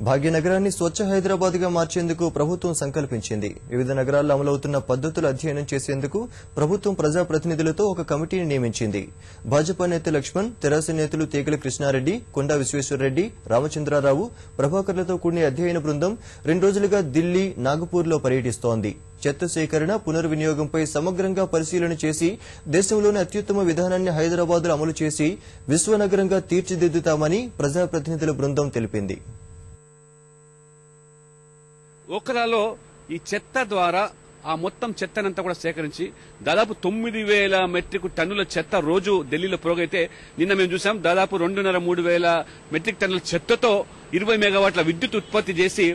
భాగ్యనగరాన్ని స్వచ్ఛ హైదరాబాద్ గా మార్చేందుకు ప్రభుత్వం సంకల్పించింది. వివిధ నగరాల్లో అమలవుతున్న పద్దతులు అధ్యయనం చేసేందుకు ప్రభుత్వం ప్రజాప్రతినిధులతో ఒక కమిటీని నియమించింది. భాజపా నేత లక్ష్మణ్, తెరాస నేతలు తీగల కృష్ణారెడ్డి, కొండా విశ్వేశ్వరరెడ్డి, రామచంద్రారావు, ప్రభాకర్లతో కూడిన అధ్యయన బృందం 2 రోజులుగా ఢిల్లీ, నాగపూర్లో పర్యటిస్తోంది. చెత్త సేకరణ, పునర్వినియోగంపై సమగ్రంగా పరిశీలన చేసి దేశంలోని అత్యుత్తమ విధానాన్ని హైదరాబాద్లో అమలు చేసి విశ్వనగరంగా తీర్చిదిద్దుతామని ప్రజాప్రతినిధుల బృందం తెలిపింది. ఓఖలాలో ఈ చెత్త ద్వారా ఆ మొత్తం చెత్తనంతా కూడా సేకరించి దాదాపు 9,000 మెట్రిక్ టన్నుల చెత్త రోజు ఢిల్లీలో పోగైతే నిన్న మేము చూసాం దాదాపు 2,500-3,000 మెట్రిక్ టన్నుల చెత్తతో 20 మెగావాట్ల విద్యుత్ ఉత్పత్తి చేసి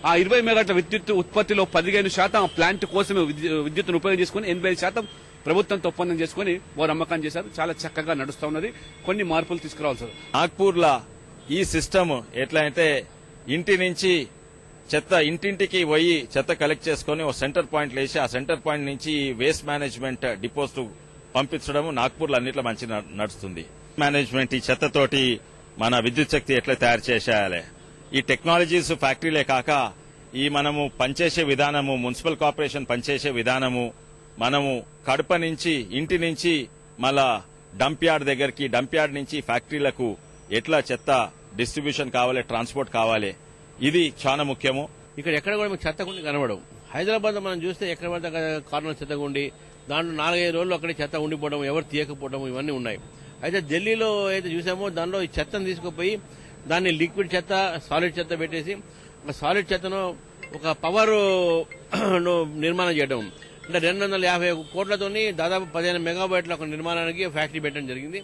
ఆ 20 మెగావాట్ల విద్యుత్ ఉత్పత్తిలో 15% ఆ ప్లాంట్ కోసమే విద్యుత్తును ఉపయోగం చేసుకుని 85% ప్రభుత్వంతో ఒప్పందం చేసుకుని వారు అమ్మకం చేశారు. చాలా చక్కగా నడుస్తా ఉన్నది. కొన్ని మార్పులు తీసుకురావాల్సి నాగ్పూర్లో ఈ సిస్టమ్ ఎట్లా అయితే ఇంటి నుంచి చెత్త ఇంటింటికి పోయి చెత్త కలెక్ట్ చేసుకుని ఒక సెంటర్ పాయింట్ వేసి ఆ సెంటర్ పాయింట్ నుంచి వేస్ట్ మేనేజ్మెంట్ డిపోస్ పంపించడం నాగ్పూర్లో అన్నిట్లో మంచి నడుస్తుంది. మేనేజ్మెంట్ ఈ చెత్తతోటి మన విద్యుత్ శక్తి ఎట్లా తయారు చేసేయాలి, ఈ టెక్నాలజీస్ ఫ్యాక్టరీలే కాక ఈ మనము పనిచేసే విధానము, మున్సిపల్ కార్పొరేషన్ పనిచేసే విధానము, మనము కడప నుంచి ఇంటి నుంచి మళ్ళా డంప్ యార్డ్ దగ్గరికి, డంప్ యార్డ్ నుంచి ఫ్యాక్టరీలకు ఎట్లా చెత్త డిస్ట్రిబ్యూషన్ కావాలి, ట్రాన్స్పోర్ట్ కావాలి, ఇది చాలా ముఖ్యము. ఇక్కడ ఎక్కడ కూడా మీకు చెత్తగుండి కనబడవు. హైదరాబాద్ లో మనం చూస్తే ఎక్కడ పడితే కార్నర్ చెత్తగుండి, దాంట్లో 4-5 రోజులు అక్కడే చెత్త ఉండిపోవడం, ఎవరు తీయకపోవడం, ఇవన్నీ ఉన్నాయి. అయితే ఢిల్లీలో అయితే చూసామో దానిలో ఈ చెత్తను తీసుకుపోయి దాన్ని లిక్విడ్ చెత్త, సాలిడ్ చెత్త పెట్టేసి ఒక సాలిడ్ చెత్తను ఒక పవర్ నిర్మాణం చేయడం అంటే 250 కోట్లతోని దాదాపు 15 మెగావాట్ల ఒక నిర్మాణానికి ఫ్యాక్టరీ పెట్టడం జరిగింది.